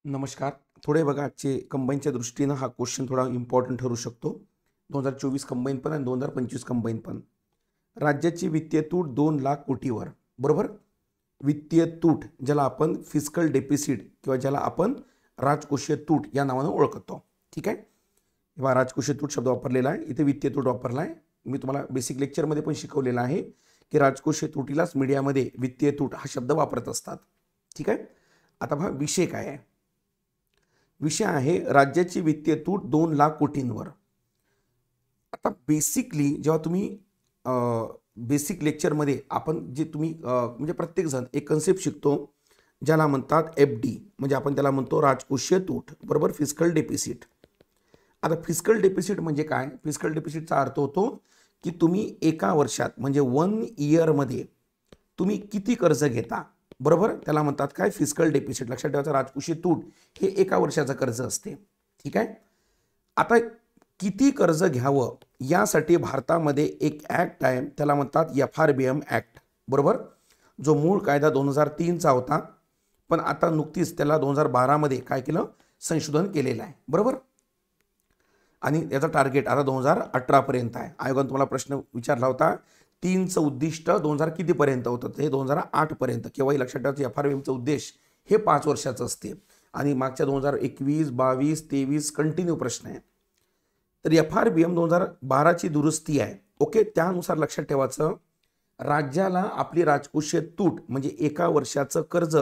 नमस्कार. थोडे बघा आजचे कंबाईनच्या दृष्टीनं हा क्वेश्चन थोडा इम्पॉर्टंट ठरू शकतो. 2024 कंबाईन पण आणि 2025 कंबाईन पण. राज्याची वित्तीय तूट 2,00,000 कोटीवर, बरोबर. वित्तीय तूट ज्याला आपण फिस्कल डेफिसिट किंवा ज्याला आपण राजकोषीय तूट या नावानं ओळखतो. ठीक आहे. किंवा राजकोषीय तूट शब्द वापरलेला आहे, इथे वित्तीय तूट वापरला आहे. मी तुम्हाला बेसिक लेक्चरमध्ये पण शिकवलेलं आहे की राजकोषीय तुटीलाच मीडियामध्ये वित्तीय तूट हा शब्द वापरत असतात. ठीक आहे. आता पहा विषय काय आहे. विषय आहे राज्याची वित्तीय तूट 2,00,000 कोटींवर. आता बेसिकली जेव्हा तुम्ही बेसिक लेक्चरमध्ये आपण जे तुम्ही म्हणजे प्रत्येकजण एक कन्सेप्ट शिकतो ज्याला म्हणतात FD, म्हणजे आपण त्याला म्हणतो राजकोषीय तूट, बरोबर. Fiscal deficit. आता फिस्कल डेफिसिट म्हणजे काय? फिस्कल डेफिसिटचा अर्थ होतो की तुम्ही एका वर्षात म्हणजे 1 इयरमध्ये तुम्ही किती कर्ज घेता, बरोबर. त्याला म्हणतात काय? Fiscal deficit. लक्षात ठेवायचं, राजकोषीय तूट हे एका वर्षाचं कर्ज असते. ठीक आहे. आता किती कर्ज घ्यावं यासाठी भारतामध्ये एक ॲक्ट आहे, त्याला म्हणतात FRBM ॲक्ट, बरोबर. जो मूळ कायदा 2003चा होता, पण आता नुकतीच त्याला 2012मध्ये काय केलं? संशोधन केलेलं आहे, बरोबर. आणि याचा टार्गेट आता 2018पर्यंत आहे. आयोगाने तुम्हाला प्रश्न विचारला होता 3चं उद्दिष्ट 2000 कितीपर्यंत होतं? हे 2008पर्यंत. केव्हाही लक्षात ठेवायचं, FRBMचं उद्देश हे 5 वर्षाचं असते आणि मागच्या 2021, 22, 23 कंटिन्यू प्रश्न आहे. तर FRBM 2012ची दुरुस्ती आहे. ओके. त्यानुसार लक्षात ठेवायचं, राज्याला आपली राजकोषीय तूट म्हणजे एका वर्षाचं कर्ज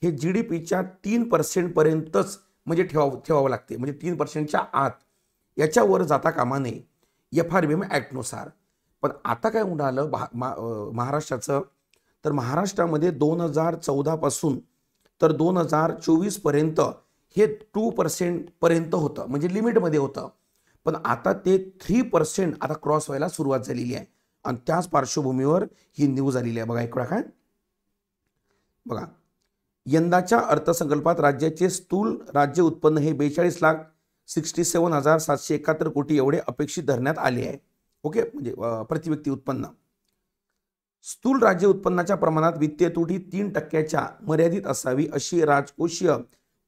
हे GDPच्या 3% पर्यंतच म्हणजे ठेवावं लागते, म्हणजे 3%च्या आत, याच्यावर जाता कामा नये FRBM ॲक्टनुसार. पण आता काय उडालं महाराष्ट्राचं, तर महाराष्ट्रामध्ये 2014 पासून तर 2024पर्यंत हे 2% पर्यंत होतं, म्हणजे लिमिटमध्ये होतं. पण आता ते 3% आता क्रॉस व्हायला सुरुवात झालेली आहे आणि त्याच पार्श्वभूमीवर ही न्यूज आलेली आहे. बघा इकडं काय बघा, यंदाच्या अर्थसंकल्पात राज्याचे स्थूल राज्य उत्पन्न हे 42,67,771 कोटी एवढे अपेक्षित धरण्यात आले आहे. ओके. म्हणजे प्रतिव्यक्ती उत्पन्न. स्थूल राज्य उत्पन्नाच्या प्रमाणात वित्तीय तूट ही 3% मर्यादित असावी अशी राजकोषीय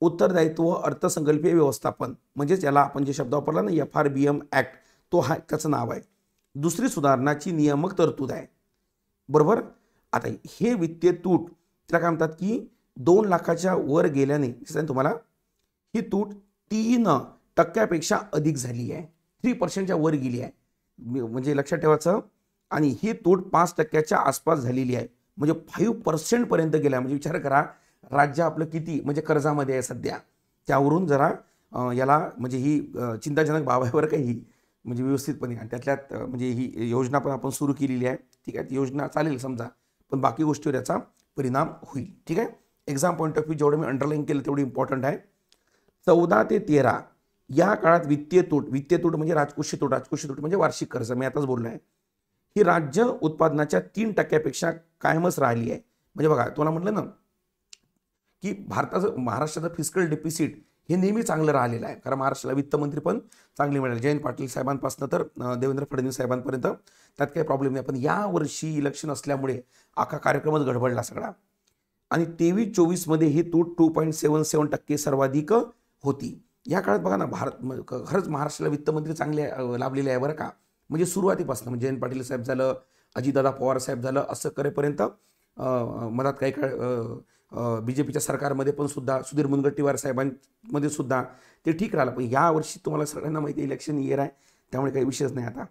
उत्तरदायित्व अर्थसंकल्पीय व्यवस्थापन, म्हणजेच याला आपण जे शब्द वापरला ना FRBM ॲक्ट, तो हा त्याचं नाव आहे. दुसरी सुधारणाची नियामक तरतूद आहे, बरोबर. आता हे वित्तीय तूट त्याला काय म्हणतात की 2 लाखाच्या वर गेल्याने तुम्हाला ही तूट 3% अधिक झाली आहे, 3%च्या वर गेली आहे, म्हणजे लक्षात ठेवायचं. आणि ही तूट 5%च्या आसपास झालेली आहे, म्हणजे 5% पर्यंत गेला. म्हणजे विचार करा, राज्य आपलं किती म्हणजे कर्जामध्ये आहे सध्या. त्यावरून जरा याला म्हणजे ही चिंताजनक बाब आहे बरं काही, म्हणजे व्यवस्थितपणे. आणि त्यातल्यात म्हणजे ही योजना पण आपण सुरू केलेली आहे. ठीक आहे. ती योजना चालेल समजा, पण बाकी गोष्टीवर याचा परिणाम होईल. ठीक आहे. एक्झाम पॉईंट ऑफ व्ह्यू जेवढं मी अंडरलाईन केलं तेवढी इम्पॉर्टंट आहे. 14 ते 13 या काळात वित्तीय तूट म्हणजे राजकोषीय तूट म्हणजे वार्षिक कर्ज, मी आताच बोललो आहे, ही राज्य उत्पादनाच्या 3%पेक्षा कायमच राहिली आहे. म्हणजे बघा, तुम्हाला म्हटलं ना की महाराष्ट्राचं फिस्कल डेफिसिट हे नेहमी चांगलं राहिलेलं आहे, कारण महाराष्ट्राला वित्तमंत्री पण चांगले मिळाले, जयंत पाटील साहेबांपासून तर देवेंद्र फडणवीस साहेबांपर्यंत. त्यात काही प्रॉब्लेम नाही. पण यावर्षी इलेक्शन असल्यामुळे अख्खा कार्यक्रमच गडबडला सगळा. आणि 23-24मध्ये ही तूट 2.77% सर्वाधिक होती. या काळात बघा ना, खरंच महाराष्ट्राला वित्तमंत्री चांगले लाभलेले आहे बरं का. म्हणजे सुरुवातीपासून म्हणजे जयंत पाटील साहेब झालं, अजितदादा पवार साहेब झालं, असं करेपर्यंत मधात काही काळ BJPच्या सरकारमध्ये पण सुद्धा सुधीर मुनगंटीवार साहेबांमध्ये सुद्धा ते ठीक राहिलं. पण यावर्षी तुम्हाला सगळ्यांना माहिती आहे इलेक्शन इयर आहे, त्यामुळे काही विषयच नाही आता.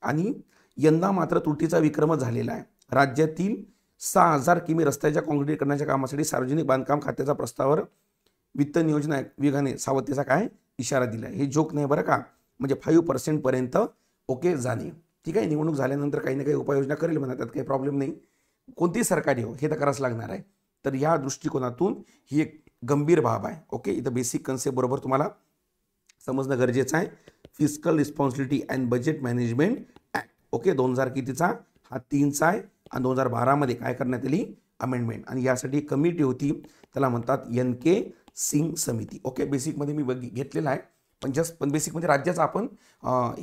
आणि यंदा मात्र तुटीचा विक्रम झालेला आहे. राज्यातील 6,000 किमी रस्त्याच्या काँक्रिटीकरणाच्या कामासाठी सार्वजनिक बांधकाम खात्याच्या प्रस्तावावर वित्त नियोजन विभागाने सावधतेचा काय इशारा दिला आहे. हे जोक नाही बरं का, म्हणजे 5% पर्यंत ओके जाणे. ठीक आहे. निवडणूक झाल्यानंतर काही ना काही उपाययोजना करेल म्हणा, त्यात काही प्रॉब्लेम नाही. कोणतीही सरकारी हो, हे तर करावंच लागणार आहे. तर या दृष्टिकोनातून ही एक गंभीर बाब आहे. ओके. इथं बेसिक कन्सेप्ट बरोबर तुम्हाला समजणं गरजेचं आहे. Fiscal responsibility and budget management act. Okay. 2000 कितीचा? हा 3चा आहे. आणि 2012मध्ये काय करण्यात आली? अमेंडमेंट. आणि यासाठी कमिटी होती, त्याला म्हणतात NK सिंग समिती. ओके. बेसिकमध्ये मी घेतलेलं आहे, पण बेसिक म्हणजे राज्याचं आपण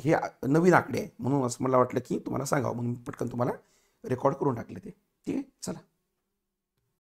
हे नवीन आकडे आहे म्हणून असं मला वाटलं की तुम्हाला सांगावं, म्हणून पटकन तुम्हाला रेकॉर्ड करून टाकले ते. ठीक आहे. चला.